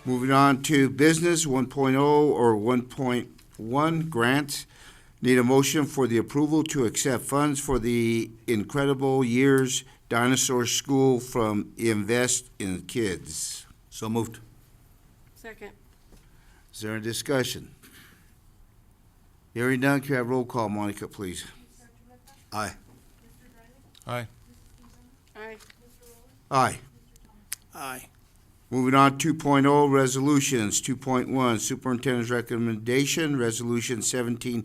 Moving on to business 1.0 or 1.1 grants. Need a motion for the approval to accept funds for the Incredible Years Dinosaur School from Invest in Kids. So moved. Second. Is there a discussion? Hearing none, can I have roll call, Monica, please? Aye. Aye. Aye. Aye. Aye. Moving on, 2.0 resolutions. 2.1, Superintendent's Recommendation, Resolution 17-011.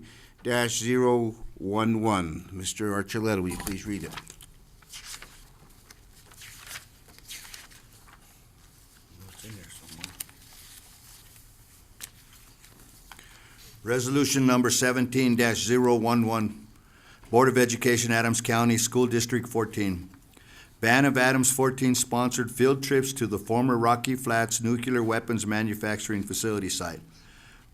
Mr. Archuleta, will you please read it? It's in there somewhere. Resolution number 17-011, Board of Education, Adams County, School District 14. Ban of Adams 14 sponsored field trips to the former Rocky Flats Nuclear Weapons Manufacturing Facility site.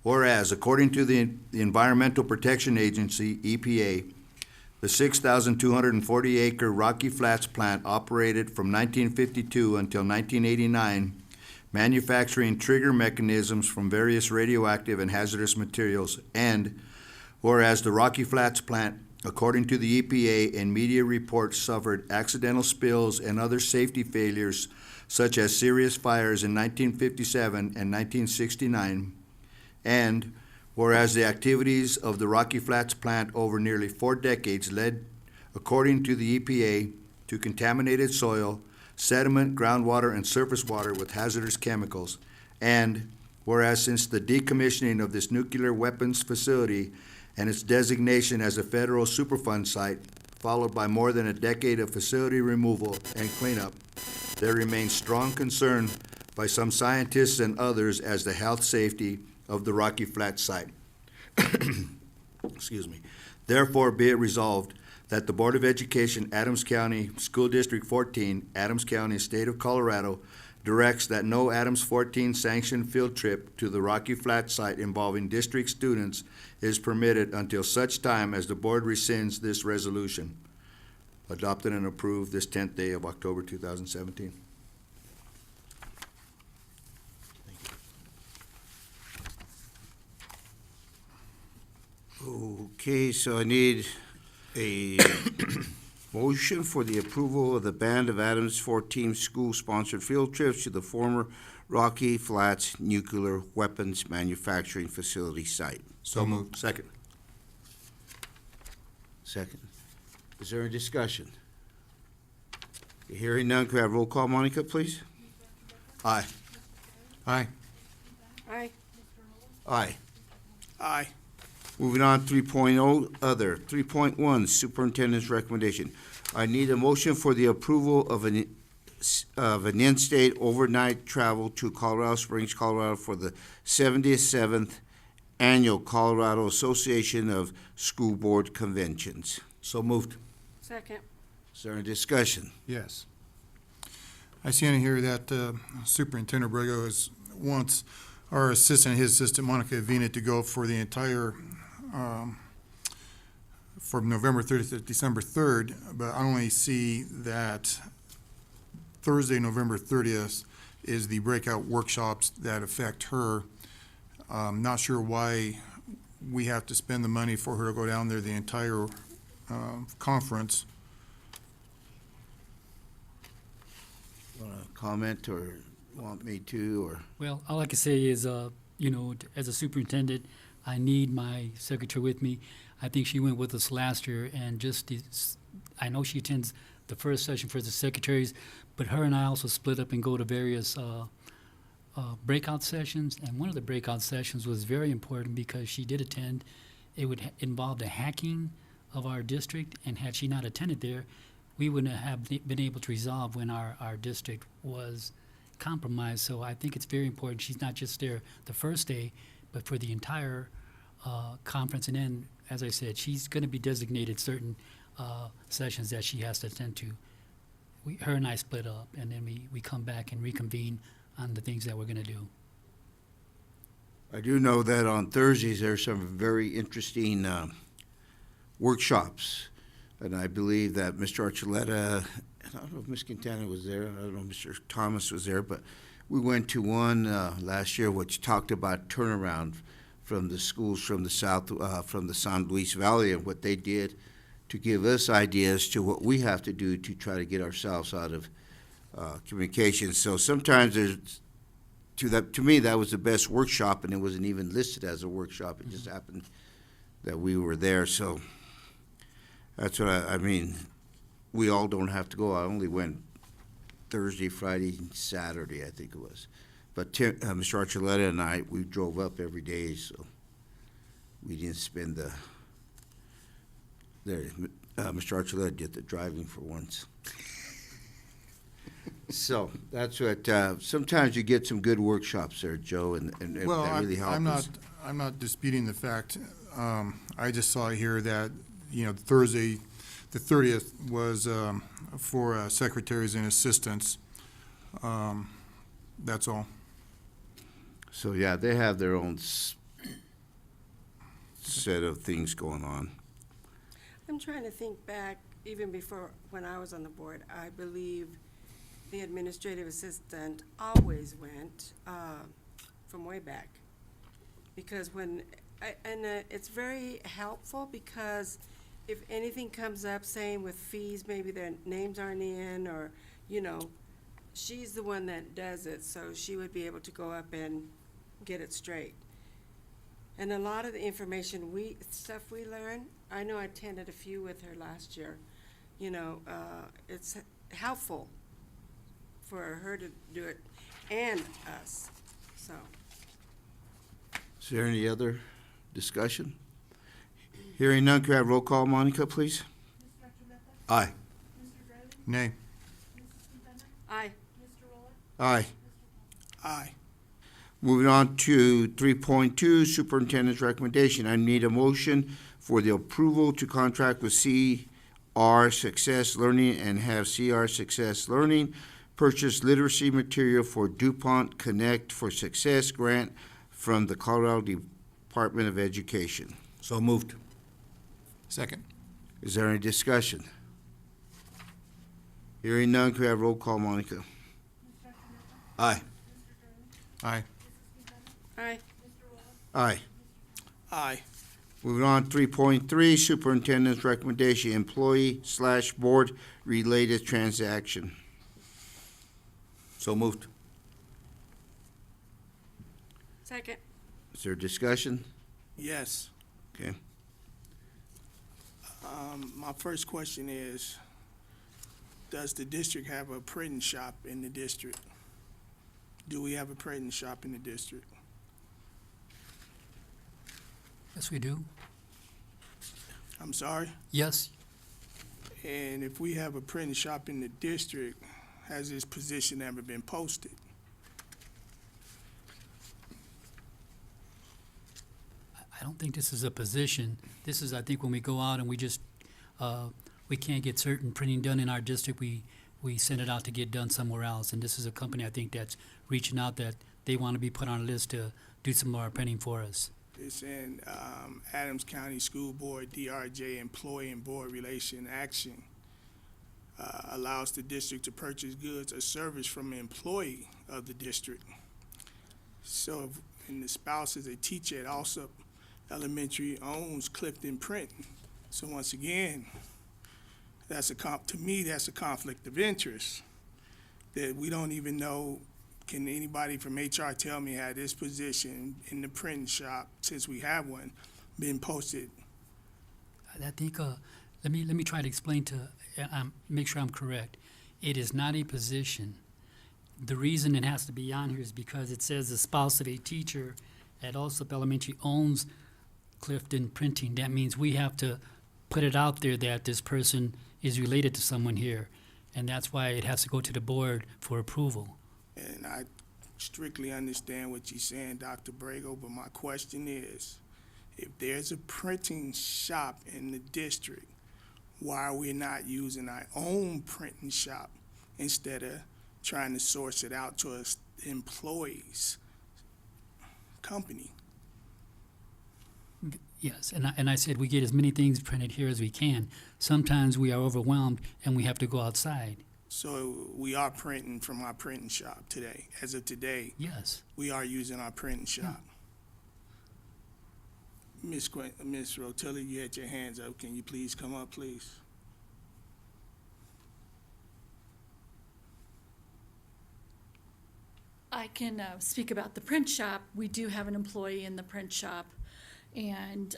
Whereas, according to the Environmental Protection Agency, EPA, the 6,240-acre Rocky Flats plant operated from 1952 until 1989, manufacturing trigger mechanisms from various radioactive and hazardous materials, and whereas the Rocky Flats plant, according to the EPA and media reports, suffered accidental spills and other safety failures such as serious fires in 1957 and 1969, and whereas the activities of the Rocky Flats plant over nearly 4 decades led, according to the EPA, to contaminated soil, sediment, groundwater, and surface water with hazardous chemicals, and whereas since the decommissioning of this nuclear weapons facility and its designation as a federal Superfund site, followed by more than a decade of facility removal and cleanup, there remains strong concern by some scientists and others as the health safety of the Rocky Flats site. Excuse me. Therefore, be it resolved that the Board of Education, Adams County, School District 14, Adams County, State of Colorado, directs that no Adams 14 sanctioned field trip to the Rocky Flats site involving district students is permitted until such time as the board rescinds this resolution. Adopted and approved this 10th day of October 2017. Okay, so I need a motion for the approval of the ban of Adams 14 school-sponsored field trips to the former Rocky Flats Nuclear Weapons Manufacturing Facility site. So moved. Second. Second. Is there a discussion? Hearing none, could I have roll call, Monica, please? Aye. Aye. Aye. Aye. Aye. Moving on, 3.0, other. 3.1, Superintendent's Recommendation. I need a motion for the approval of an in-state overnight travel to Colorado Springs, Colorado for the 77th Annual Colorado Association of School Board Conventions. So moved. Second. Is there a discussion? Yes. I see in here that Superintendent Brego wants our assistant, his assistant, Monica Avina, to go for the entire, from November 30th to December 3rd, but I only see that Thursday, November 30th, is the breakout workshops that affect her. Not sure why we have to spend the money for her to go down there the entire conference. Want to comment or want me to, or? Well, all I can say is, as a superintendent, I need my secretary with me. I think she went with us last year, and I know she attends the first session for the secretaries, but her and I also split up and go to various breakout sessions, and one of the breakout sessions was very important because she did attend. It would involve the hacking of our district, and had she not attended there, we wouldn't have been able to resolve when our district was compromised. So I think it's very important she's not just there the first day, but for the entire conference. And then, as I said, she's going to be designated certain sessions that she has to attend to. Her and I split up, and then we come back and reconvene on the things that we're going to do. I do know that on Thursdays, there's some very interesting workshops. And I believe that Mr. Archuleta, I don't know if Ms. Quintana was there, I don't know if Mr. Thomas was there, but We went to one last year which talked about turnaround from the schools from the south, from the San Luis Valley, and what they did to give us ideas to what we have to do to try to get ourselves out of communication. So sometimes there's, to me, that was the best workshop, and it wasn't even listed as a workshop. It just happened that we were there. So that's what I mean. We all don't have to go. I only went Thursday, Friday, Saturday, I think it was. But Mr. Archuleta and I, we drove up every day, so we didn't spend Mr. Archuleta did the driving for once. So that's what, sometimes you get some good workshops there, Joe, and Well, that really help us. I'm not disputing the fact. I just saw here that, Thursday, the 30th was for secretaries and assistants. That's all. So, yeah, they have their own set of things going on. I'm trying to think back, even before, when I was on the board, I believe the administrative assistant always went, from way back. Because it's very helpful, because if anything comes up saying with fees, maybe their names aren't in, or, she's the one that does it, so she would be able to go up and get it straight. And a lot of the information stuff we learn, I know I attended a few with her last year, it's helpful for her to do it and us, so. Is there any other discussion? Hearing none, could I have roll call, Monica, please? Aye. Nay. Aye. Aye. Aye. Moving on to 3.2, Superintendent's Recommendation. I need a motion for the approval to contract with CR Success Learning and have CR Success Learning purchase literacy material for DuPont Connect for Success grant from the Colorado Department of Education. So moved. Second. Is there any discussion? Hearing none, could I have roll call, Monica? Aye. Aye. Aye. Aye. Aye. Moving on, 3.3, Superintendent's Recommendation, Employee/Board Related Transaction. So moved. Second. Is there discussion? Yes. Okay. My first question is, does the district have a printing shop in the district? Do we have a printing shop in the district? Yes, we do. I'm sorry? Yes, And if we have a printing shop in the district, has this position ever been posted? I don't think this is a position. This is, I think, when we go out and we just, we can't get certain printing done in our district, we send it out to get done somewhere else. And this is a company, I think, that's reaching out that they want to be put on a list to do some more printing for us. It's in Adams County School Board, DRJ, Employee and Board Relation Action. Allows the district to purchase goods or service from an employee of the district. So, and the spouse is a teacher at Alsop Elementary, owns Clifton Print. So once again, to me, that's a conflict of interest that we don't even know. Can anybody from HR tell me had this position in the printing shop, since we have one, been posted? I think, let me try to explain make sure I'm correct. It is not a position. The reason it has to be on here is because it says the spouse of a teacher at Alsop Elementary owns Clifton Printing. That means we have to put it out there that this person is related to someone here, and that's why it has to go to the board for approval. And I strictly understand what you're saying, Dr. Brago, but my question is, if there's a printing shop in the district, why are we not using our own printing shop instead of trying to source it out to us employees' company? Yes, and I said we get as many things printed here as we can. Sometimes we are overwhelmed and we have to go outside. So we are printing from our printing shop today. As of today, Yes. we are using our printing shop. Miss Rotella, you had your hands up. Can you please come up, please? I can speak about the print shop. We do have an employee in the print shop, and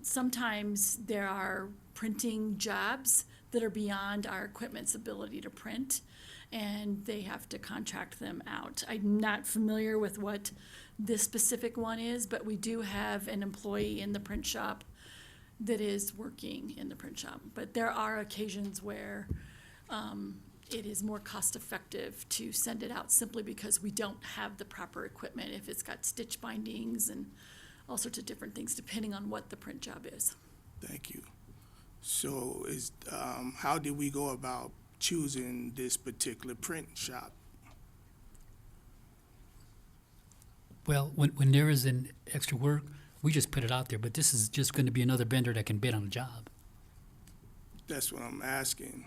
sometimes there are printing jobs that are beyond our equipment's ability to print, and they have to contract them out. I'm not familiar with what this specific one is, but we do have an employee in the print shop that is working in the print shop. But there are occasions where it is more cost-effective to send it out simply because we don't have the proper equipment, if it's got stitch bindings and all sorts of different things, depending on what the print job is. Thank you. So how did we go about choosing this particular print shop? Well, when there is an extra work, we just put it out there, but this is just going to be another vendor that can bid on a job. That's what I'm asking.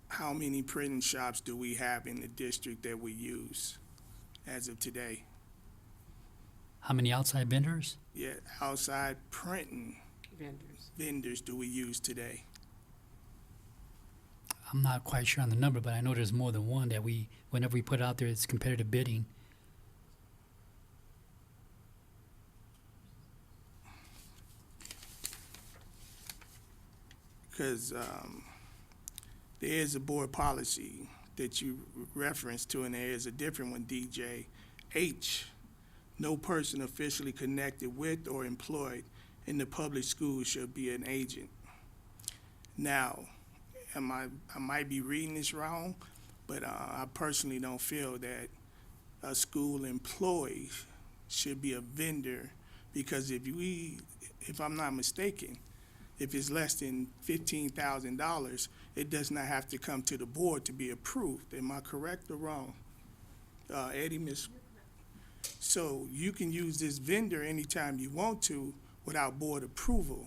How many printing shops do we have in the district that we use as of today? How many outside vendors? Yeah, outside printing Vendors. vendors do we use today? I'm not quite sure on the number, but I know there's more than one that whenever we put it out there, it's competitive bidding. Because there is a board policy that you referenced to, and there is a different one, DJ H. No person officially connected with or employed in the public schools shall be an agent. Now, I might be reading this wrong, but I personally don't feel that a school employee should be a vendor, because if I'm not mistaken, if it's less than $15,000, it does not have to come to the board to be approved. Am I correct or wrong? Eddie, Miss. So you can use this vendor anytime you want to without board approval.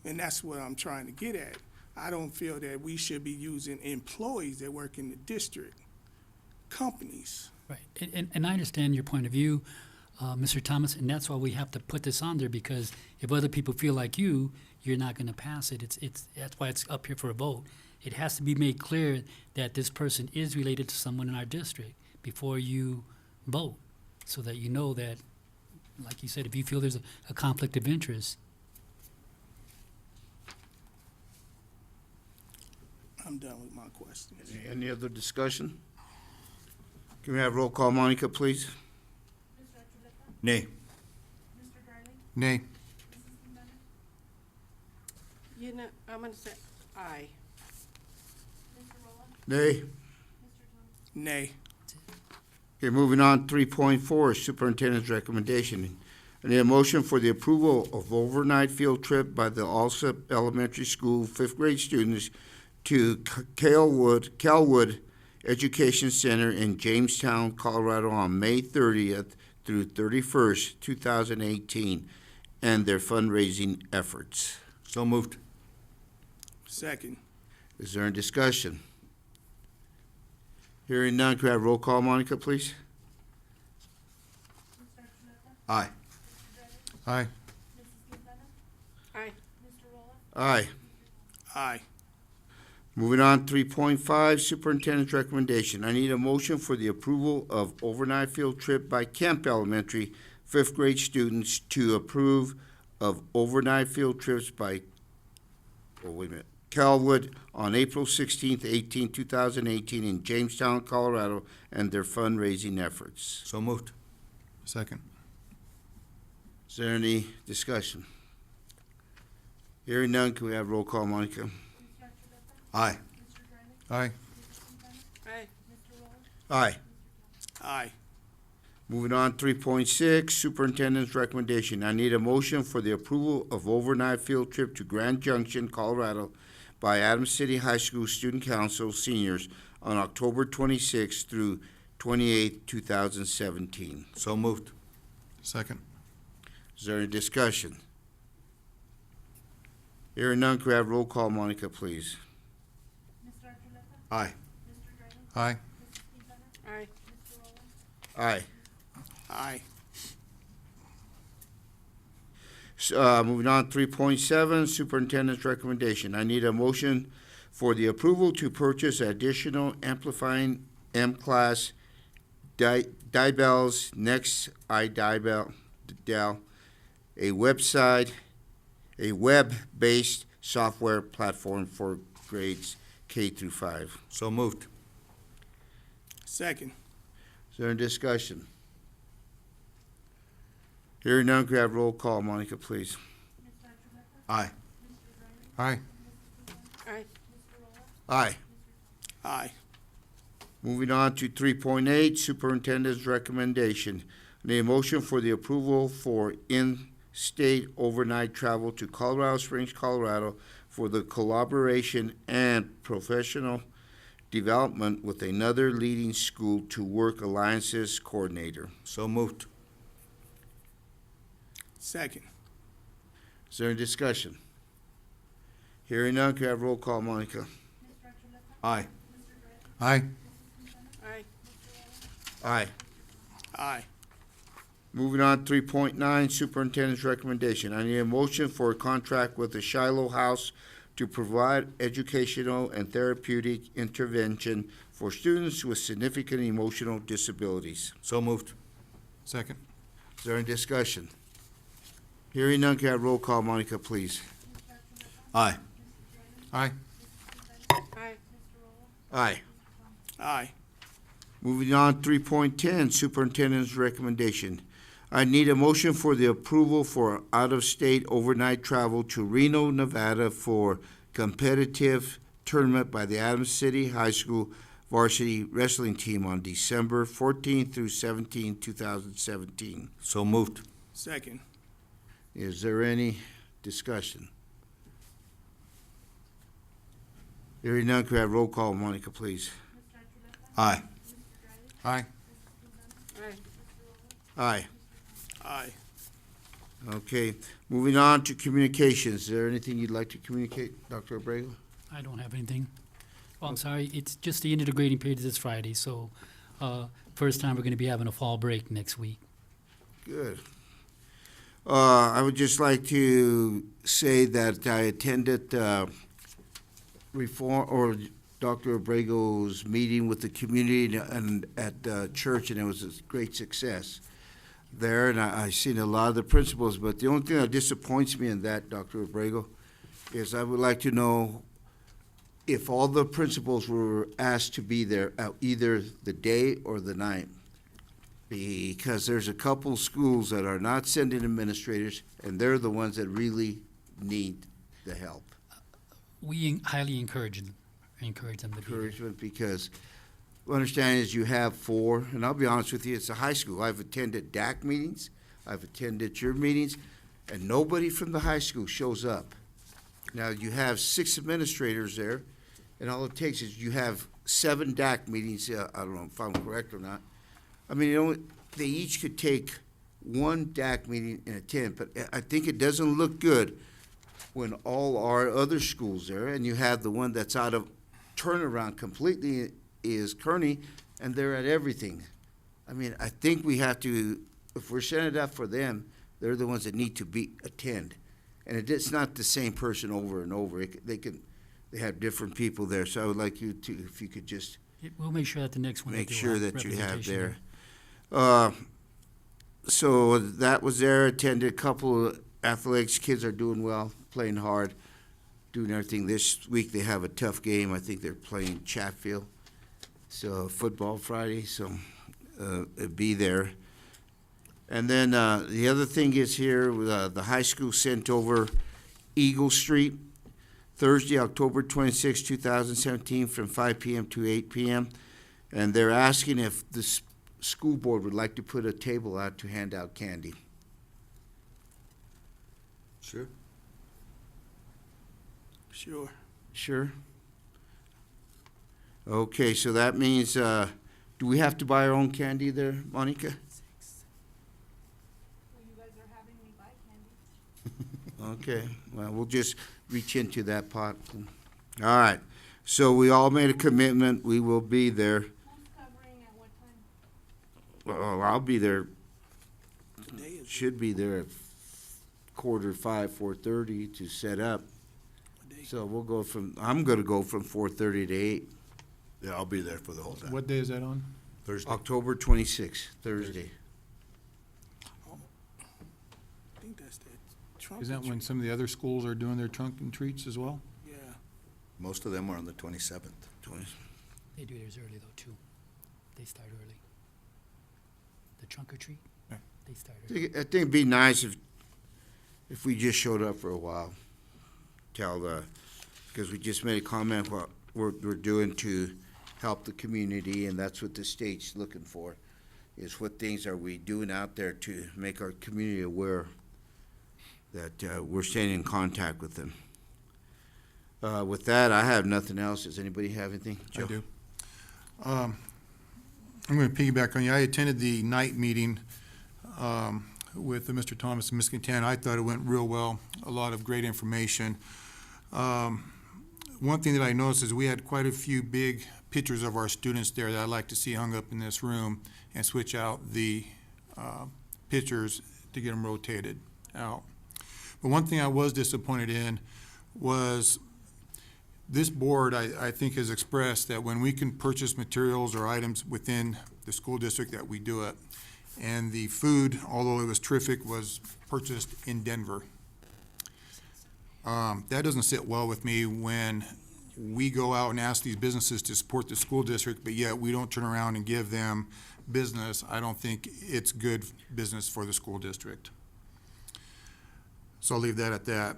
And that's what I'm trying to get at. I don't feel that we should be using employees that work in the district, companies. Right, and I understand your point of view, Mr. Thomas, and that's why we have to put this on there, because if other people feel like you're not going to pass it. That's why it's up here for a vote. It has to be made clear that this person is related to someone in our district before you vote, so that you know that, like you said, if you feel there's a conflict of interest. I'm done with my questions. Any other discussion? Can we have roll call, Monica, please? Nay. Nay. You know, I'm gonna say aye. Nay. Nay. Okay, moving on, 3.4, superintendent's recommendation. I need a motion for the approval of overnight field trip by the Alsip Elementary School fifth grade students to Calwood Education Center in Jamestown, Colorado on May 30th through 31st, 2018, and their fundraising efforts. So moved. Second. Is there any discussion? Hearing none, could I have roll call, Monica, please? Aye. Aye. Aye. Aye. Aye. Moving on, 3.5, superintendent's recommendation. I need a motion for the approval of overnight field trip by Kemp Elementary fifth grade students to approve of overnight field trips by, Calwood on April 16th, 2018 in Jamestown, Colorado, and their fundraising efforts. So moved. Second. Is there any discussion? Hearing none, can we have roll call, Monica? Aye. Aye. Aye. Aye. Aye. Moving on, 3.6, superintendent's recommendation. I need a motion for the approval of overnight field trip to Grand Junction, Colorado by Adams City High School Student Council seniors on October 26th through 28th, 2017. So moved. Second. Is there any discussion? Hearing none, could I have roll call, Monica, please? Aye. Aye. Aye. Aye. Aye. Moving on, 3.7, superintendent's recommendation. I need a motion for the approval to purchase additional amplifying M-Class Dibels, Next iDibel, a web-based software platform for grades K through 5. So moved. Second. Is there any discussion? Hearing none, could I have roll call, Monica, please? Aye. Aye. Aye. Aye. Aye. Moving on to 3.8, superintendent's recommendation. I need a motion for the approval for in-state overnight travel to Colorado Springs, Colorado for the collaboration and professional development with another leading school to work alliances coordinator. So moved. Second. Is there any discussion? Hearing none, can I have roll call, Monica? Aye. Aye. Aye. Aye. Aye. Moving on, 3.9, superintendent's recommendation. I need a motion for a contract with the Shiloh House to provide educational and therapeutic intervention for students with significant emotional disabilities. So moved. Second. Is there any discussion? Hearing none, can I have roll call, Monica, please? Aye. Aye. Aye. Aye. Aye. Moving on, 3.10, superintendent's recommendation. I need a motion for the approval for out-of-state overnight travel to Reno, Nevada for competitive tournament by the Adams City High School varsity wrestling team on December 14th through 17th, 2017. So moved. Second. Is there any discussion? Hearing none, could I have roll call, Monica, please? Aye. Aye. Aye. Aye. Aye. Okay, moving on to communications. Is there anything you'd like to communicate, Dr. Abrego? I don't have anything. Oh, I'm sorry, it's just the end of the grading period this Friday, so, first time we're gonna be having a fall break next week. Good. I would just like to say that I attended reform or Dr. Abrego's meeting with the community and at church, and it was a great success there. And I seen a lot of the principals, but the only thing that disappoints me in that, Dr. Abrego, is I would like to know if all the principals were asked to be there either the day or the night. Because there's a couple schools that are not sending administrators, and they're the ones that really need the help. We highly encourage them to be there. Encouragement, because my understanding is you have 4, and I'll be honest with you, it's a high school. I've attended DAC meetings, I've attended your meetings, and nobody from the high school shows up. Now, you have 6 administrators there, and all it takes is you have 7 DAC meetings, I don't know if I'm correct or not. I mean, they each could take 1 DAC meeting and attend, but I think it doesn't look good when all our other schools there, and you have the one that's out of turnaround completely is Kearney, and they're at everything. I mean, I think we have to, if we're setting it up for them, they're the ones that need to attend. And it's not the same person over and over. They have different people there, so I would like you to, if you could just We'll make sure that the next one. make they do sure have that you have representation there. So that was there, attended a couple of athletics, kids are doing well, playing hard, doing everything. This week they have a tough game, I think they're playing Chatfield. So football Friday, so be there. And then the other thing is here, the high school sent over Eagle Street, Thursday, October 26, 2017, from 5 p.m. to 8 p.m. And they're asking if the school board would like to put a table out to hand out candy. Sure. Sure. Sure. Okay, so that means, do we have to buy our own candy there, Monica? Well, you guys are having me buy candy. Okay, well, we'll just reach into that pot. All right, So we all made a commitment, we will be there. Well, I'll be there, Today is should be there at 4:45, 4:30 to set up. what day? So we'll go from, I'm gonna go from 4:30 to 8, Yeah, I'll be there for the whole time. What day is that on? Thursday. October 26th, Thursday. I think that's that trunk. Is that or when treat. some of the other schools are doing their trunk and treats as well? Yeah. Most of them are on the 27th. They do theirs early though, too. They start early. The trunk or treat, Yeah. they start I early. think it'd be nice if we just showed up for a while. Because we just made a comment what we're doing to help the community, and that's what the state's looking for, is what things are we doing out there to make our community aware that we're staying in contact with them. With that, I have nothing else. Does anybody have anything? I Joe? do. I'm going to piggyback on you. I attended the night meeting with Mr. Thomas and Ms. Quintana. I thought it went real well, a lot of great information. One thing that I noticed is we had quite a few big pictures of our students there that I'd like to see hung up in this room and switch out the pictures to get them rotated out. But one thing I was disappointed in was this board, I think, has expressed that when we can purchase materials or items within the school district, that we do it. And the food, although it was terrific, was purchased in Denver. That doesn't sit well with me when we go out and ask these businesses to support the school district, but yet we don't turn around and give them business. I don't think it's good business for the school district. So I'll leave that at that.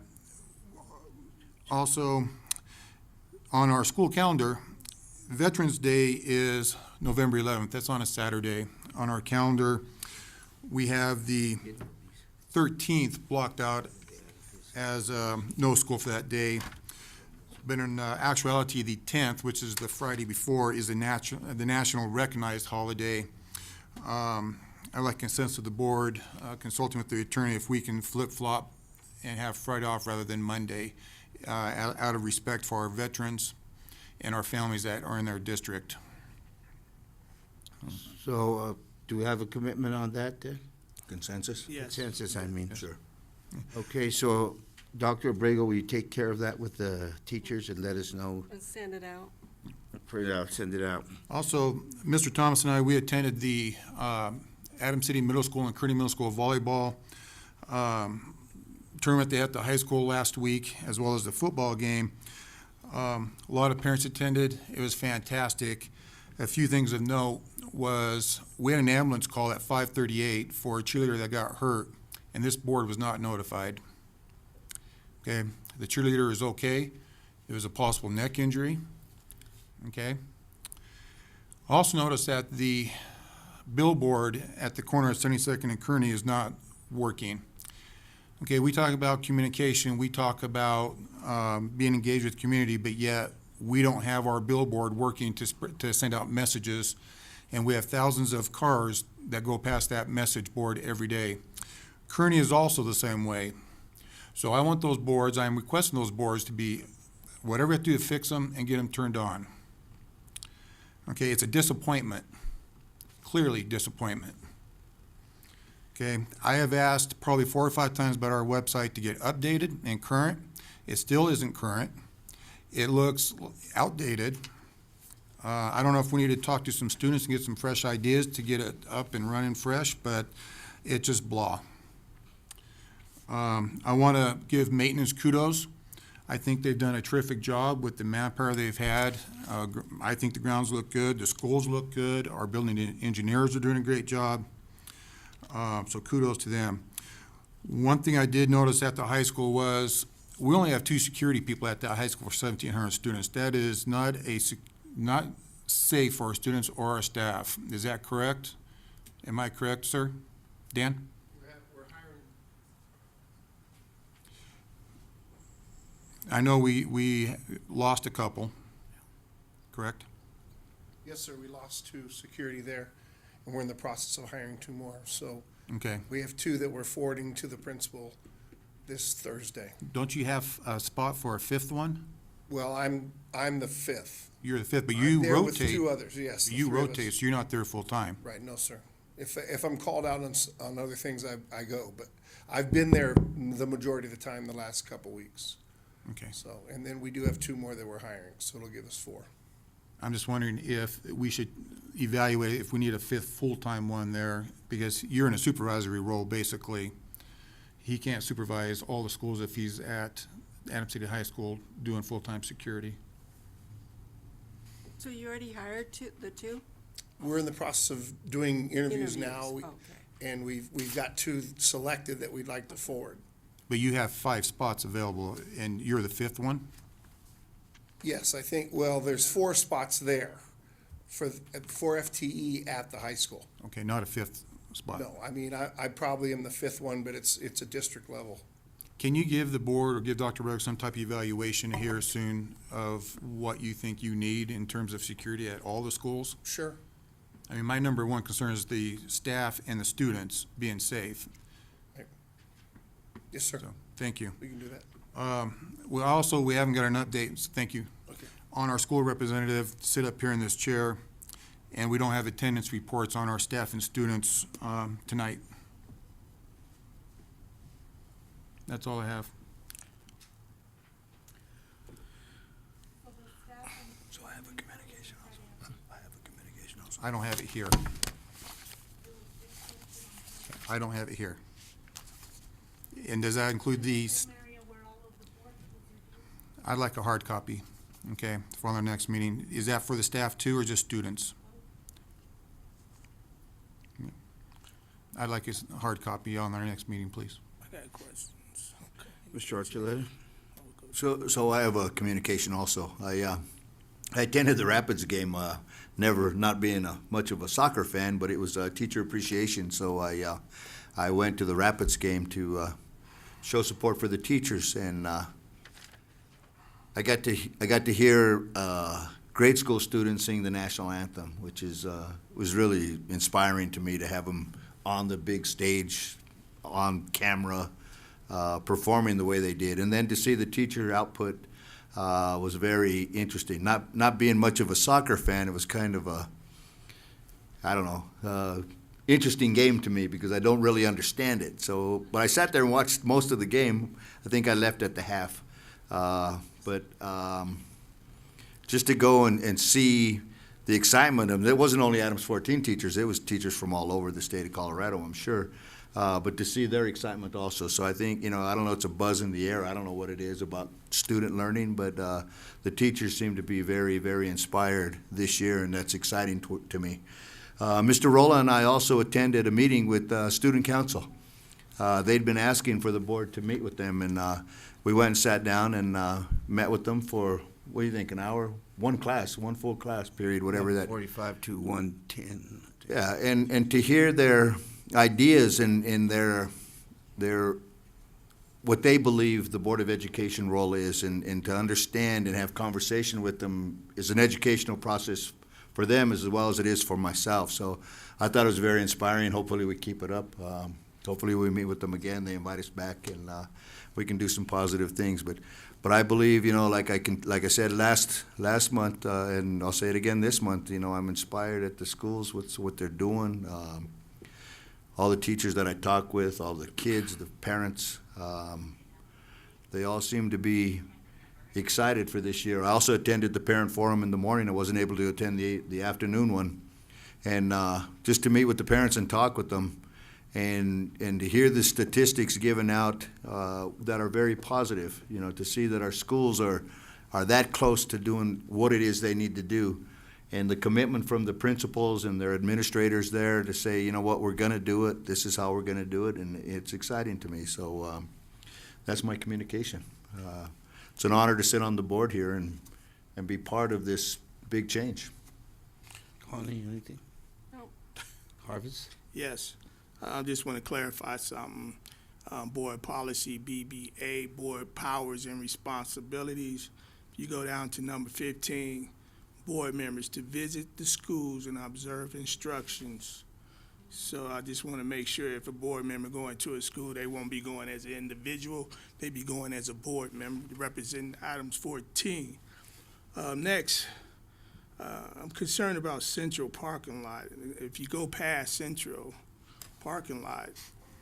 Also, on our school calendar, Veterans Day is November 11th. That's on a Saturday. On our calendar, we have the 13th blocked out as no school for that day. But in actuality, the 10th, which is the Friday before, is the national recognized holiday. I'd like consensus of the board, consulting with the attorney, if we can flip-flop and have Friday off rather than Monday, out of respect for our veterans and our families that are in their district. So, do we have a commitment on that then? Consensus? Yes. Consensus, I mean. Sure. Okay, so Dr. Abrego, will you take care of that with the teachers and let us know? And send it out. Print it out, send it out. Also, Mr. Thomas and I, we attended the Adams City Middle School and Kearney Middle School volleyball tournament they had at the high school last week, as well as the football game. A lot of parents attended. It was fantastic. A few things of note was we had an ambulance call at 5:38 for a cheerleader that got hurt, and this board was not notified. Okay, the cheerleader is okay. It was a possible neck injury. Okay. Also notice that the billboard at the corner of 72nd and Kearney is not working. Okay, we talk about communication, we talk about being engaged with community, but yet we don't have our billboard working to send out messages, and we have thousands of cars that go past that message board every day. Kearney is also the same way. So I want those boards, I'm requesting those boards to be, whatever we have to do to fix them and get them turned on. Okay, it's a disappointment, clearly disappointment. Okay, I have asked probably 4 or 5 times about our website to get updated and current. It still isn't current. It looks outdated. I don't know if we need to talk to some students and get some fresh ideas to get it up and running fresh, but it's just blah. I want to give maintenance kudos. I think they've done a terrific job with the manpower they've had. I think the grounds look good, the schools look good, our building engineers are doing a great job. So kudos to them. One thing I did notice at the high school was we only have 2 security people at that high school for 1,700 students. That is not safe for our students or our staff. Is that correct? Am I correct, sir? Dan? We're hiring. I know we lost a couple, correct? Yes, sir, we lost 2 security there, and we're in the process of hiring 2 more. So Okay. we have 2 that we're forwarding to the principal this Thursday. Don't you have a spot for a 5th one? Well, I'm the fifth. You're the fifth, but I'm you there with rotate. two others, yes. the You three of us. rotate, so you're not there full-time. Right, no, sir. If I'm called out on other things, I go, but I've been there the majority of the time the last couple weeks. Okay. So, and then we do have two more that we're hiring, so it'll give us four. I'm just wondering if we should evaluate if we need a fifth full-time one there, because you're in a supervisory role, basically. He can't supervise all the schools if he's at Adams City High School doing full-time security. So you already hired the two? We're in the process of doing interviews now, Okay. and we've got two selected that we'd like to forward. But you have 5 spots available, and you're the fifth one? Yes, I think, well, there's 4 spots there for FTE at the high school. Okay, not a fifth spot. No, I mean, I probably am the fifth one, but it's a district level. Can you give the board or give Dr. Rugg some type of evaluation here soon of what you think you need in terms of security at all the schools? Sure. I mean, my number one concern is the staff and the students being safe. Yes, sir. So, thank you. We can do that. We haven't got an update, so thank you. Okay. On our school representative, sit up here in this chair, and we don't have attendance reports on our staff and students tonight. That's all I have. So I have a communication also. I don't have it here. I don't have it here. And does that include these? I'd like a hard copy, okay, for our next meeting. Is that for the staff too, or just students? I'd like a hard copy on our next meeting, please. I got questions. Mr. Archuleta? So I have a communication also. I attended the Rapids game, never not being much of a soccer fan, but it was teacher appreciation. So I went to the Rapids game to show support for the teachers, and I got to hear grade school students sing the national anthem, which was really inspiring to me to have them on the big stage, on camera, performing the way they did, and then to see the teacher output was very interesting. Not being much of a soccer fan, it was kind of a, I don't know, interesting game to me because I don't really understand it. So, but I sat there and watched most of the game. I think I left at the half. But just to go and see the excitement of it wasn't only Adams 14 teachers, it was teachers from all over the state of Colorado, I'm sure. But to see their excitement also. So I think, I don't know, it's a buzz in the air. I don't know what it is about student learning, but the teachers seem to be very, very inspired this year, and that's exciting to me. Mr. Rolla and I also attended a meeting with Student Council. They'd been asking for the board to meet with them, and we went and sat down and met with them for, what do you think, an hour? One full class period, whatever that. 45 to 110. Yeah, and to hear their ideas and their what they believe the Board of Education role is, and to understand and have conversation with them is an educational process for them as well as it is for myself. So I thought it was very inspiring. Hopefully we keep it up. Hopefully we meet with them again. They invite us back, and we can do some positive things. But I believe, like I said last month, and I'll say it again this month. I'm inspired at the schools with what they're doing. All the teachers that I talk with, all the kids, the parents, they all seem to be excited for this year. I also attended the parent forum in the morning. I wasn't able to attend the afternoon one, and just to meet with the parents and talk with them, and to hear the statistics given out that are very positive. To see that our schools are that close to doing what it is they need to do, and the commitment from the principals and their administrators there to say, what, we're going to do it. This is how we're going to do it, and it's exciting to me. So that's my communication. It's an honor to sit on the board here and be part of this big change. Connie, anything? No. Harvest? Yes, I just want to clarify something. Board policy, BBA, board powers and responsibilities. You go down to number 15, board members to visit the schools and observe instructions. So I just want to make sure if a board member going to a school, they won't be going as an individual, they be going as a board member representing items 14. Next, I'm concerned about Central parking lot. If you go past Central parking lot,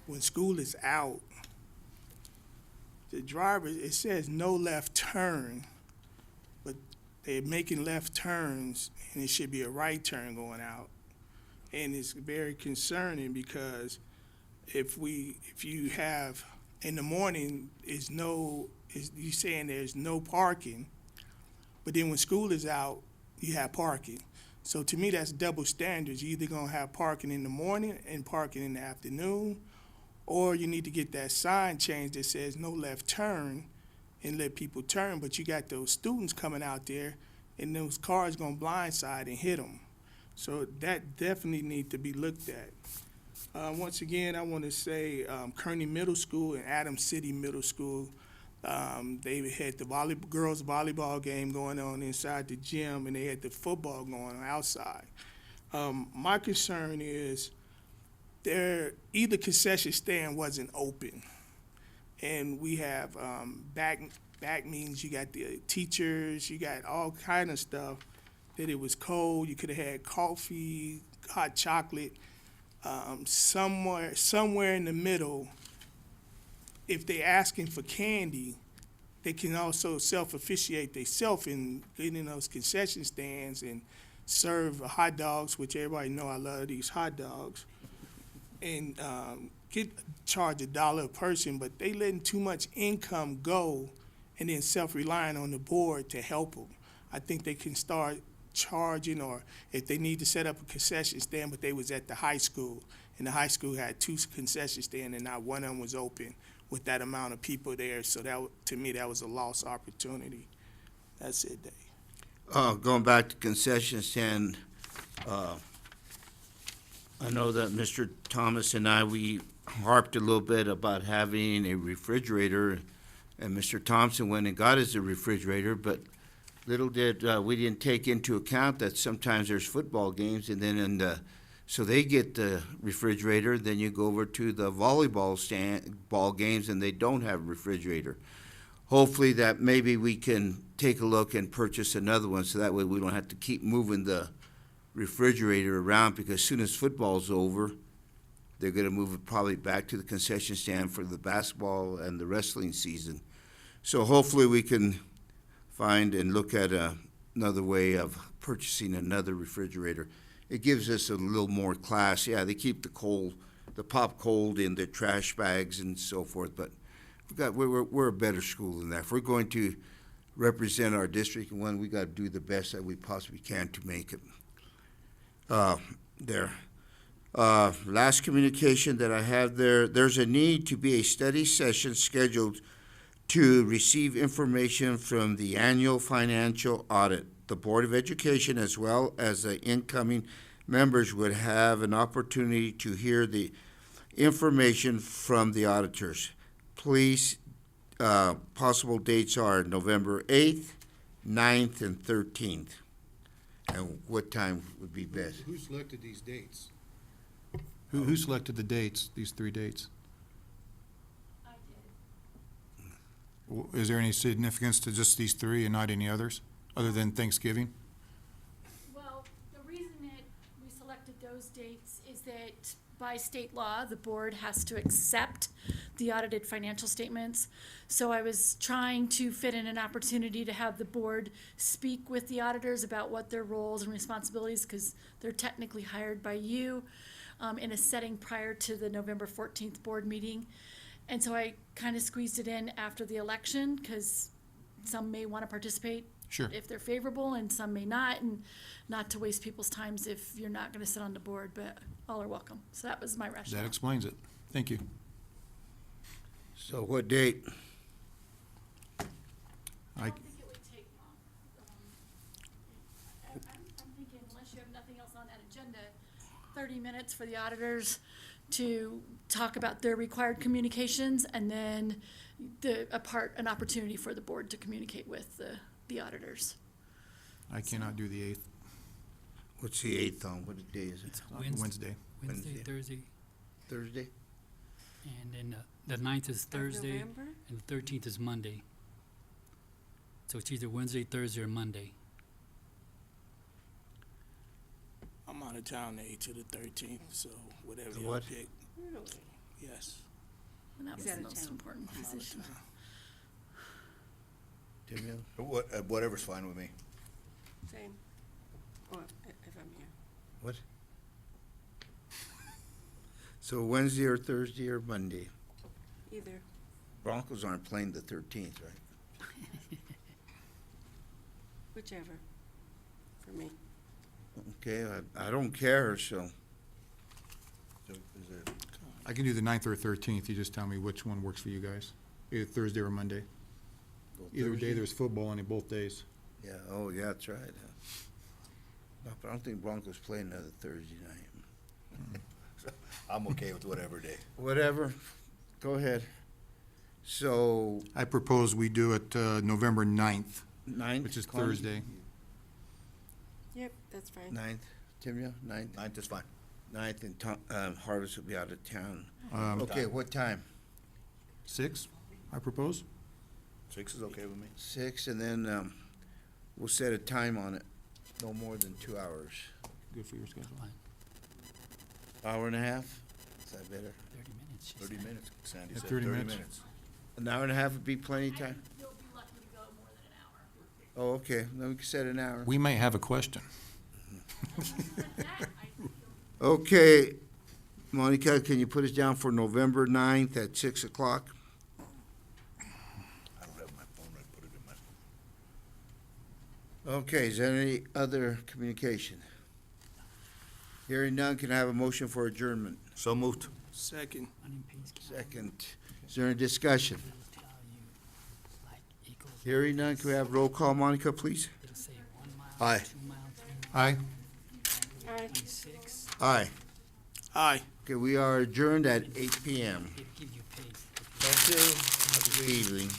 when school is out, the driver, it says no left turn, but they're making left turns, and it should be a right turn going out. And it's very concerning because if you have, in the morning, you saying there's no parking, but then when school is out, you have parking. So to me, that's double standards. You're either gonna have parking in the morning and parking in the afternoon, or you need to get that sign changed that says no left turn and let people turn, but you got those students coming out there and those cars gonna blindside and hit them. So that definitely need to be looked at. Once again, I want to say Kearney Middle School and Adams City Middle School, they had the girls volleyball game going on inside the gym, and they had the football going on outside. My concern is either concession stand wasn't open, and we have back means you got the teachers, you got all kind of stuff. That it was cold, you could have had coffee, hot chocolate, somewhere in the middle. If they're asking for candy, they can also self-officiate themselves in getting those concession stands and serve hot dogs, which everybody know I love these hot dogs, and charge $1 a person, but they letting too much income go and then self-relying on the board to help them. I think they can start charging, or if they need to set up a concession stand, but they was at the high school, and the high school had 2 concession stands, and not one of them was open with that amount of people there. So that, to me, that was a lost opportunity. That's it, Dave. Going back to concession stand, I know that Mr. Thomas and we harped a little bit about having a refrigerator, and Mr. Thompson went and got us a refrigerator, but little did we didn't take into account that sometimes there's football games, and then so they get the refrigerator. Then you go over to the ball games, and they don't have a refrigerator. Hopefully, that maybe we can take a look and purchase another one, so that way we don't have to keep moving the refrigerator around. Because as soon as football's over, they're going to move it probably back to the concession stand for the basketball and the wrestling season. So hopefully, we can find and look at another way of purchasing another refrigerator. It gives us a little more class. Yeah, they keep the pop cold in their trash bags and so forth, but we're a better school than that. If we're going to represent our district and we got to do the best that we possibly can to make it. Last communication that I have there's a need to be a study session scheduled to receive information from the annual financial audit. The Board of Education, as well as the incoming members, would have an opportunity to hear the information from the auditors. Please, possible dates are November 8th, 9th, and 13th. And what time would be best? Who selected these dates? Who selected the dates, these 3 dates? Is there any significance to just these 3 and not any others, other than Thanksgiving? Well, the reason that we selected those dates is that by state law, the board has to accept the audited financial statements. So I was trying to fit in an opportunity to have the board speak with the auditors about what their roles and responsibilities, because they're technically hired by you, in a setting prior to the November 14th board meeting. And so I kind of squeezed it in after the election, because some may want to participate Sure. if they're favorable, and some may not, and not to waste people's times if you're not going to sit on the board, but all are welcome. So that was my rationale. That explains it. Thank you. So what date? I don't think it would take long. I'm thinking, unless you have nothing else on that agenda, 30 minutes for the auditors to talk about their required communications, and then an opportunity for the board to communicate with the auditors. I cannot do the 8th. What's the 8th on? What day is it? It's Wednesday. Wednesday, Wednesday. Thursday, Thursday? and then the 9th is Thursday, November? and the 13th is Monday. So it's either Wednesday, Thursday, or Monday. I'm out of town the 8th to the 13th, so whatever The y'all what? pick. Really? Yes, And that He's was out the of most town. important I'm out of position. town. Timmy? Whatever's fine with me. Same. Well, if I'm here. What? So Wednesday or Thursday or Monday? Either. Broncos aren't playing the 13th, right? Whichever. For me. Okay, I don't care, so. I can do the 9th or 13th. You just tell me which one works for you guys. Either Thursday or Monday. Either day, there's football on both days. Yeah, oh, yeah, that's right. No, but I don't think Broncos play another Thursday night. I'm okay with whatever day. Whatever, go ahead. So, I propose we do it November 9th, 9th? which is Thursday. Yep, that's fine. 9th, Timmy, 9th? 9th is fine. 9th, and Harvest will be out of town. Um, Okay, what time? 6, I propose. 6 is okay with me. 6, and then we'll set a time on it, no more than 2 hours. Good for your schedule. Hour and a half? Is that better? 30 minutes. she 30 said. minutes, Sandy Yeah, said 30 30 minutes. minutes. An hour and a half would be plenty of time? You'll be lucky to go more than an hour. Oh, okay, then we can set an hour. We may have a question. Okay, Monica, can you put us down for November 9th at 6 o'clock? I don't have my phone, I put it in my. Okay, is there any other communication? Hearing none, can I have a motion for adjournment? So moved. Second. Running pace calendar Second, is there any discussion? will tell you, like, equals Hearing none, can we have roll call, Monica, please? It'll say 1 mile, Aye. 2 mile, 3 mile, Aye. Aye. 26. Aye. Aye. Okay, we are adjourned at 8 PM. It'll give you pace. Thank you. Have a good evening.